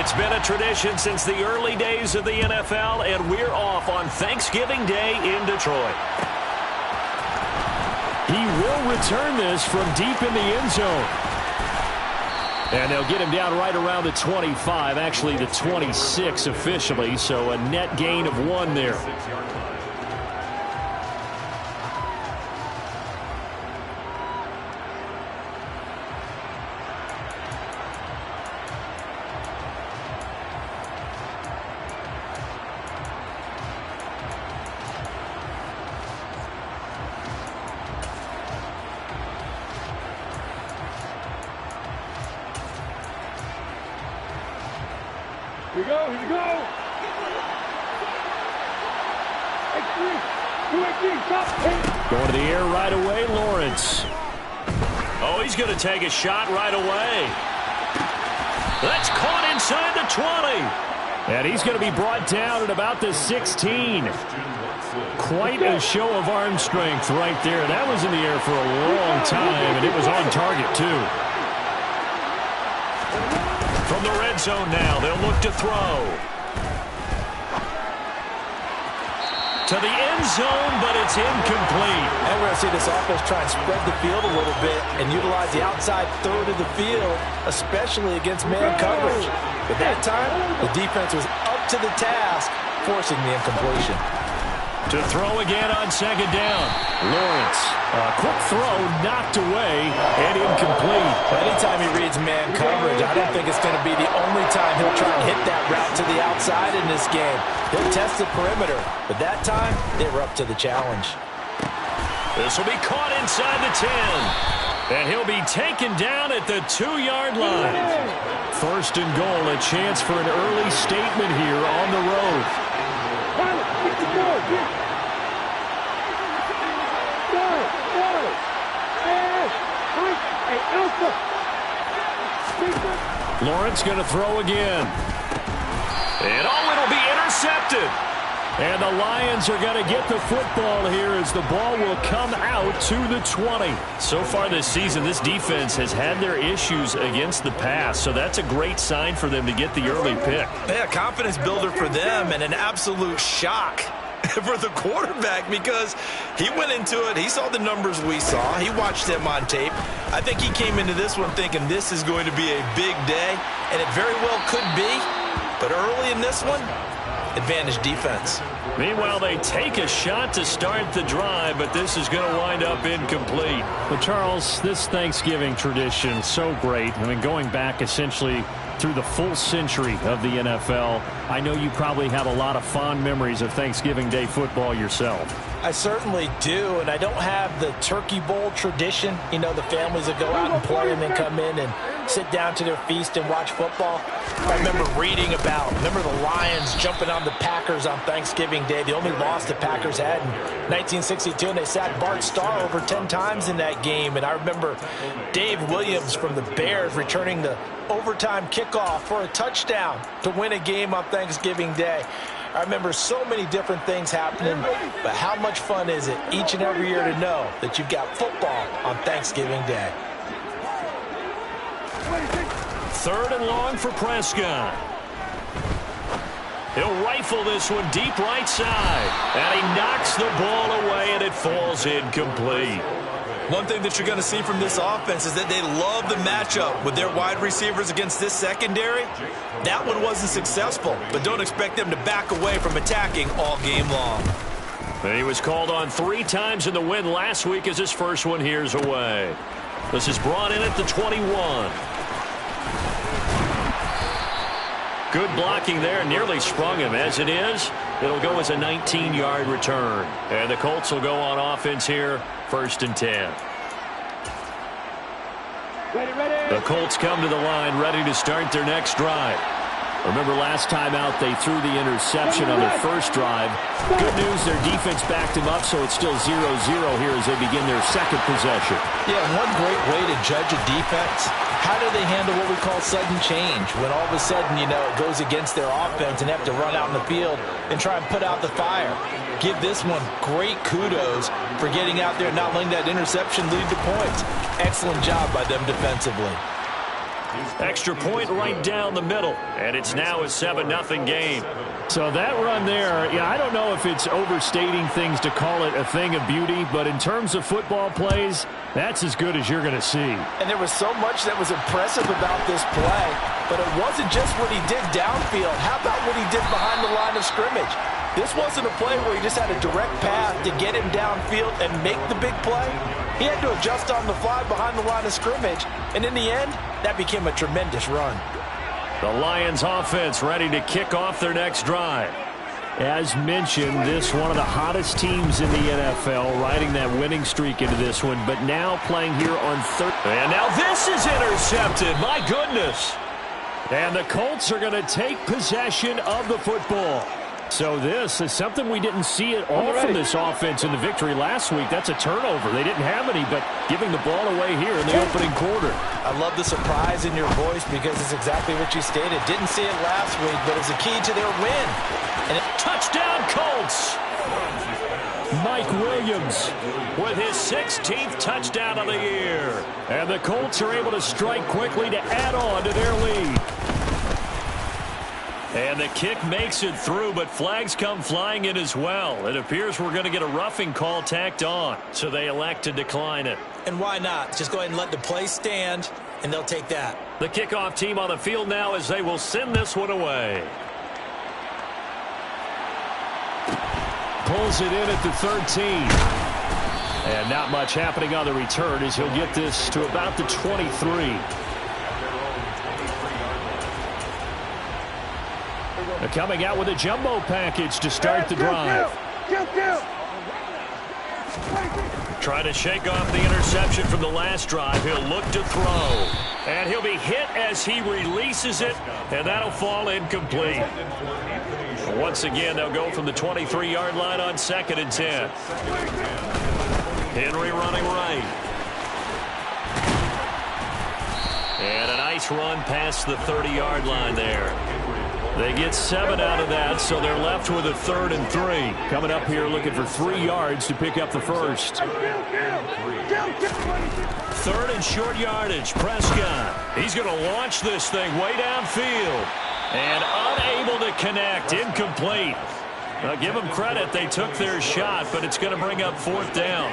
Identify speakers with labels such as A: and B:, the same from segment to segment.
A: It's been a tradition since the early days of the NFL, and we're off on Thanksgiving Day in Detroit.
B: He will return this from deep in the end zone. And they'll get him down right around the 25, actually the 26 officially, so a net gain of 1 there.
C: Here we go, here we go.
B: Going to the air right away, Lawrence.
A: Oh, he's going to take a shot right away. That's caught inside the 20.
B: And he's going to be brought down at about the 16. Quite a show of arm strength right there. That was in the air for a long time, and it was on target, too.
A: From the red zone now, they'll look to throw. To the end zone, but it's incomplete.
D: And we're going to see this offense try and spread the field a little bit and utilize the outside third of the field, especially against man coverage. But that time, the defense was up to the task, forcing the incompletion.
A: To throw again on second down.
B: Lawrence, a quick throw, knocked away, and incomplete.
D: Anytime he reads man coverage, I don't think it's going to be the only time he'll try and hit that route to the outside in this game. He'll test the perimeter, but that time, they were up to the challenge.
A: This will be caught inside the 10. And he'll be taken down at the 2-yard line.
B: First and goal, a chance for an early statement here on the road. Lawrence going to throw again.
A: And it'll be intercepted.
B: And the Lions are going to get the football here as the ball will come out to the 20.
A: So far this season, this defense has had their issues against the pass, so that's a great sign for them to get the early pick.
D: Yeah, confidence builder for them and an absolute shock for the quarterback because he went into it. He saw the numbers we saw. He watched them on tape. I think he came into this one thinking this is going to be a big day, and it very well could be. But early in this one, advantage defense.
A: Meanwhile, they take a shot to start the drive, but this is going to wind up incomplete.
B: But, Charles, this Thanksgiving tradition, so great. I mean, going back essentially through the full century of the NFL, I know you probably have a lot of fond memories of Thanksgiving Day football yourself.
D: I certainly do, and I don't have the Turkey Bowl tradition. You know, the families that go out and play and then come in and sit down to their feast and watch football. I remember reading about, the Lions jumping on the Packers on Thanksgiving Day. The only loss the Packers had in 1962, and they sacked Bart Starr over 10 times in that game. And I remember Dave Williams from the Bears returning the overtime kickoff for a touchdown to win a game on Thanksgiving Day. I remember so many different things happening, but how much fun is it each and every year to know that you've got football on Thanksgiving Day?
A: Third and long for Prescott. He'll rifle this one deep right side. And he knocks the ball away, and it falls incomplete.
D: One thing that you're going to see from this offense is that they love the matchup with their wide receivers against this secondary. That one wasn't successful, but don't expect them to back away from attacking all game long.
A: And he was called on 3 times in the win last week as his first one here's away. This is brought in at the 21. Good blocking there, nearly sprung him. As it is, it'll go as a 19-yard return. And the Colts will go on offense here, 1st and 10. The Colts come to the line, ready to start their next drive. Remember last time out, they threw the interception on their first drive. Good news, their defense backed him up, so it's still 0-0 here as they begin their second possession.
D: Yeah, one great way to judge a defense, how do they handle what we call sudden change? When all of a sudden, it goes against their offense and have to run out in the field and try and put out the fire. Give this one great kudos for getting out there and not letting that interception lead to points. Excellent job by them defensively.
A: Extra point right down the middle, and it's now a 7-0 game.
B: So that run there, yeah, I don't know if it's overstating things to call it a thing of beauty, but in terms of football plays, that's as good as you're going to see.
D: And there was so much that was impressive about this play, but it wasn't just what he did downfield. How about what he did behind the line of scrimmage? This wasn't a play where he just had a direct path to get him downfield and make the big play. He had to adjust on the fly behind the line of scrimmage, and in the end, that became a tremendous run.
A: The Lions offense ready to kick off their next drive.
B: As mentioned, this one of the hottest teams in the NFL, riding that winning streak into this one, but now playing here on third.
A: And now this is intercepted. My goodness.
B: And the Colts are going to take possession of the football. So this is something we didn't see at all from this offense in the victory last week. That's a turnover. They didn't have any, but giving the ball away here in the opening quarter.
D: I love the surprise in your voice because it's exactly what you stated. Didn't see it last week, but it's a key to their win.
A: And touchdown Colts.
B: Mike Williams
A: with his 16th touchdown of the year.
B: And the Colts are able to strike quickly to add on to their lead.
A: And the kick makes it through, but flags come flying in as well. It appears we're going to get a roughing call tacked on, so they elect to decline it.
D: And why not? Just go ahead and let the play stand, and they'll take that.
A: The kickoff team on the field now as they will send this one away.
B: Pulls it in at the 13. And not much happening on the return as he'll get this to about the 23. They're coming out with a jumbo package to start the drive.
A: Trying to shake off the interception from the last drive. He'll look to throw. And he'll be hit as he releases it, and that'll fall incomplete. Once again, they'll go from the 23-yard line on 2nd and 10. Henry running right. And a nice run past the 30-yard line there. They get 7 out of that, so they're left with a 3rd and 3. Coming up here looking for 3 yards to pick up the first. 3rd and short yardage. Prescott. He's going to launch this thing way downfield. And unable to connect. Incomplete. Now, give them credit. They took their shot, but it's going to bring up 4th down.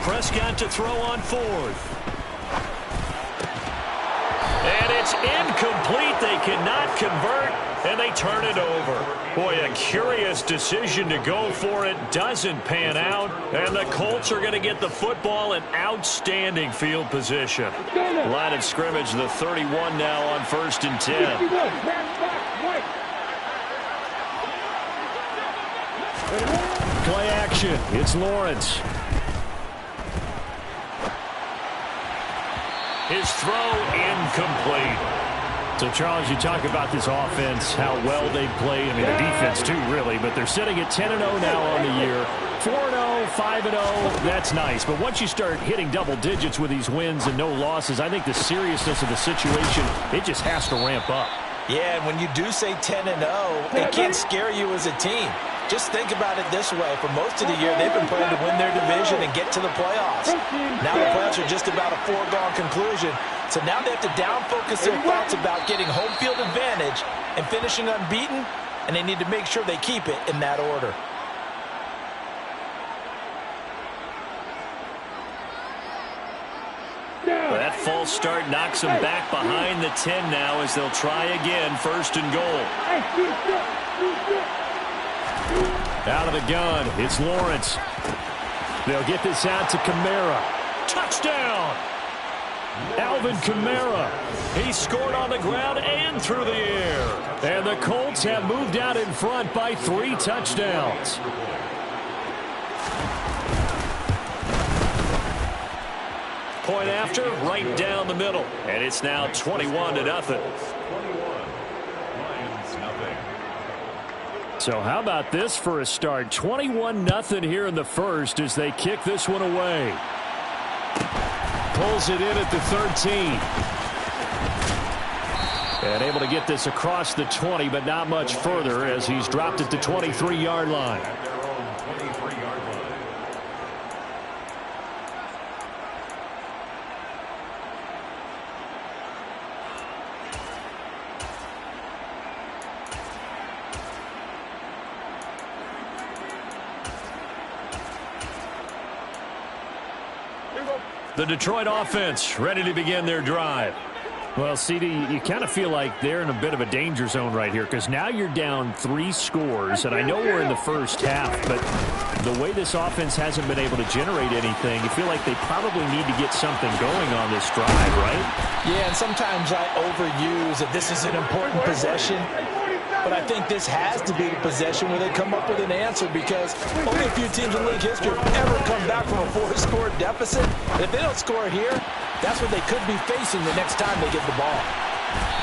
A: Prescott to throw on 4th. And it's incomplete. They cannot convert, and they turn it over. Boy, a curious decision to go for it. Doesn't pan out, and the Colts are going to get the football in outstanding field position. Line of scrimmage, the 31 now on 1st and 10.
B: Play action. It's Lawrence.
A: His throw incomplete.
B: So, Charles, you talk about this offense, how well they play. I mean, the defense, too, really. But they're sitting at 10-0 now on the year. 4-0, 5-0, that's nice. But once you start hitting double digits with these wins and no losses, I think the seriousness of the situation, it just has to ramp up.
D: Yeah, and when you do say 10-0, it can't scare you as a team. Just think about it this way. For most of the year, they've been playing to win their division and get to the playoffs. Now the playoffs are just about a foregone conclusion. So now they have to down-focus their thoughts about getting home field advantage and finishing unbeaten, and they need to make sure they keep it in that order.
A: That false start knocks them back behind the 10 now as they'll try again, 1st and goal.
B: Out of the gun, it's Lawrence. They'll get this out to Kamara.
A: Touchdown!
B: Alvin Kamara.
A: He scored on the ground and through the air.
B: And the Colts have moved out in front by 3 touchdowns.
A: Point after, right down the middle. And it's now 21-0.
B: So how about this for a start? 21-0 here in the first as they kick this one away. Pulls it in at the 13. And able to get this across the 20, but not much further as he's dropped it to 23-yard line.
A: The Detroit offense ready to begin their drive.
B: Well, CD, you kind of feel like they're in a bit of a danger zone right here because now you're down 3 scores, and I know we're in the first half, but the way this offense hasn't been able to generate anything, you feel like they probably need to get something going on this drive, right?
D: Yeah, and sometimes I overuse that this is an important possession, but I think this has to be the possession where they come up with an answer because only a few teams in league history have ever come back from a 4-score deficit. And if they don't score here, that's what they could be facing the next time they get the ball.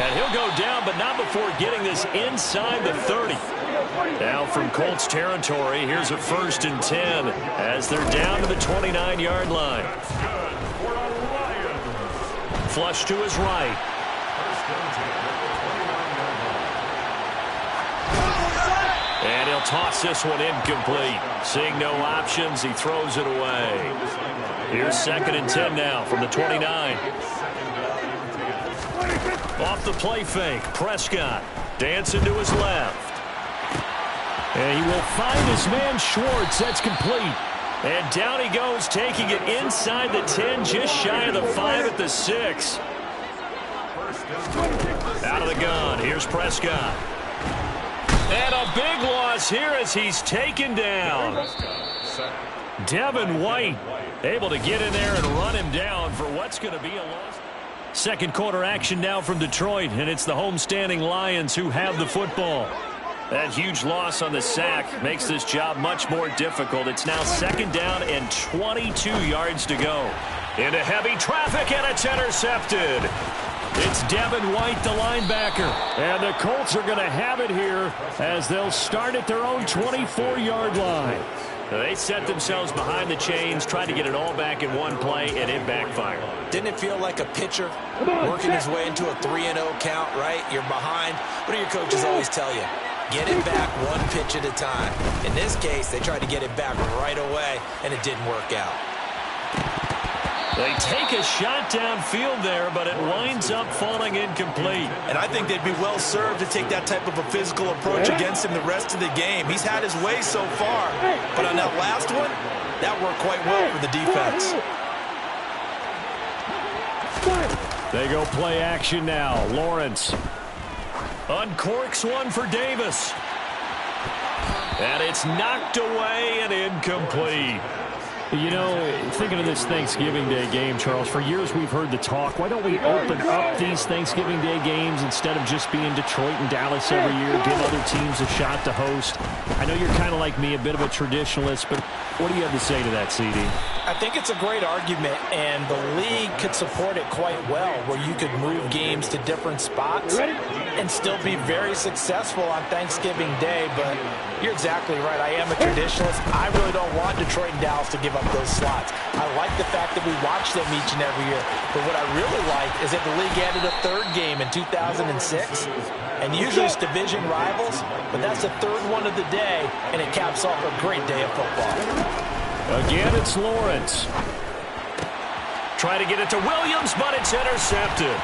A: And he'll go down, but not before getting this inside the 30. Now from Colts territory, here's a 1st and 10 as they're down to the 29-yard line. Flush to his right. And he'll toss this one incomplete. Seeing no options, he throws it away. Here's 2nd and 10 now from the 29. Off the play fake, Prescott dancing to his left. And he will find his man Schwartz. That's complete. And down he goes, taking it inside the 10, just shy of the 5 at the 6. Out of the gun, here's Prescott. And a big loss here as he's taken down. Devin White able to get in there and run him down for what's going to be a loss. Second quarter action now from Detroit, and it's the homestanding Lions who have the football. That huge loss on the sack makes this job much more difficult. It's now 2nd down and 22 yards to go. Into heavy traffic, and it's intercepted. It's Devin White, the linebacker. And the Colts are going to have it here as they'll start at their own 24-yard line. They set themselves behind the chains, tried to get it all back in one play, and it backfired.
D: Didn't it feel like a pitcher working his way into a 3-0 count, right? You're behind. What do your coaches always tell you? Get it back one pitch at a time. In this case, they tried to get it back right away, and it didn't work out.
A: They take a shot downfield there, but it winds up falling incomplete.
E: And I think they'd be well served to take that type of a physical approach against him the rest of the game. He's had his way so far, but on that last one, that worked quite well for the defense.
B: They go play action now. Lawrence
A: uncorks one for Davis. And it's knocked away and incomplete.
B: You know, thinking of this Thanksgiving Day game, Charles, for years we've heard the talk, why don't we open up these Thanksgiving Day games instead of just being Detroit and Dallas every year, give other teams a shot to host? I know you're kind of like me, a bit of a traditionalist, but what do you have to say to that, CD?
D: I think it's a great argument, and the league could support it quite well, where you could move games to different spots and still be very successful on Thanksgiving Day, but you're exactly right. I am a traditionalist. I really don't want Detroit and Dallas to give up those slots. I like the fact that we watch them each and every year, but what I really like is that the league added a 3rd game in 2006, and usually it's division rivals, but that's the 3rd one of the day, and it caps off a great day of football.
A: Again, it's Lawrence. Try to get it to Williams, but it's intercepted.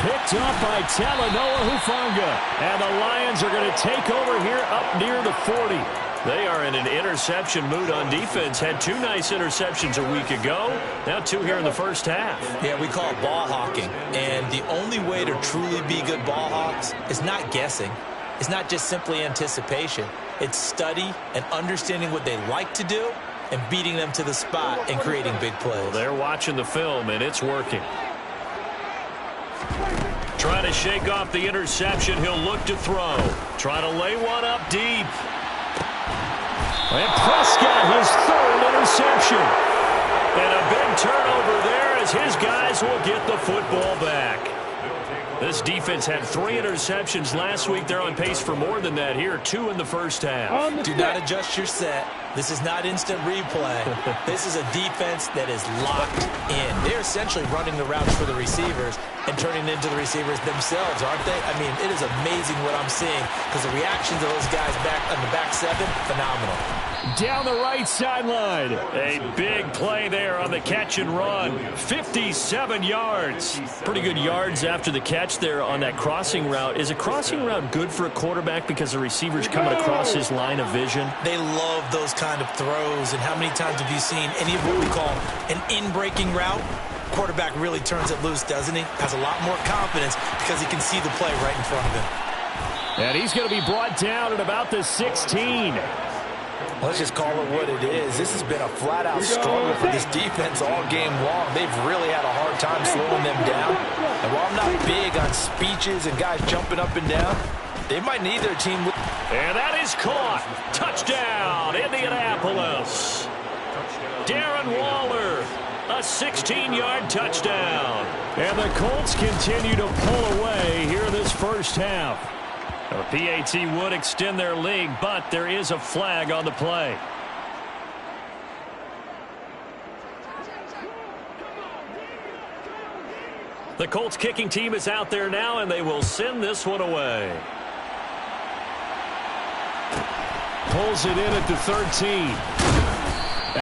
B: Picked up by Talanoa Hufanga. And the Lions are going to take over here up near the 40.
A: They are in an interception mood on defense. Had 2 nice interceptions a week ago. Now 2 here in the first half.
E: Yeah, we call it ball hawking. And the only way to truly be good ball hawks is not guessing. It's not just simply anticipation. It's study and understanding what they like to do and beating them to the spot and creating big plays.
A: Well, they're watching the film, and it's working. Trying to shake off the interception. He'll look to throw. Try to lay one up deep.
B: And Prescott, his 3rd interception.
A: And a big turnover there as his guys will get the football back. This defense had 3 interceptions last week. They're on pace for more than that here. 2 in the first half.
E: Do not adjust your set. This is not instant replay. This is a defense that is locked in. They're essentially running the routes for the receivers and turning into the receivers themselves, aren't they? I mean, it is amazing what I'm seeing because the reactions of those guys back on the back 7, phenomenal.
B: Down the right sideline.
A: A big play there on the catch and run. 57 yards. Pretty good yards after the catch there on that crossing route. Is a crossing route good for a quarterback because the receiver's coming across his line of vision?
E: They love those kind of throws, and how many times have you seen any of what we call an in-breaking route? Quarterback really turns it loose, doesn't he? Has a lot more confidence because he can see the play right in front of him.
B: And he's going to be brought down at about the 16.
D: Let's just call it what it is. This has been a flat-out struggle for this defense all game long. They've really had a hard time slowing them down. And while I'm not big on speeches and guys jumping up and down, they might need their team.
A: And that is caught. Touchdown, Indianapolis. Darren Waller, a 16-yard touchdown.
B: And the Colts continue to pull away here this first half. The PAT would extend their lead, but there is a flag on the play. The Colts kicking team is out there now, and they will send this one away. Pulls it in at the 13.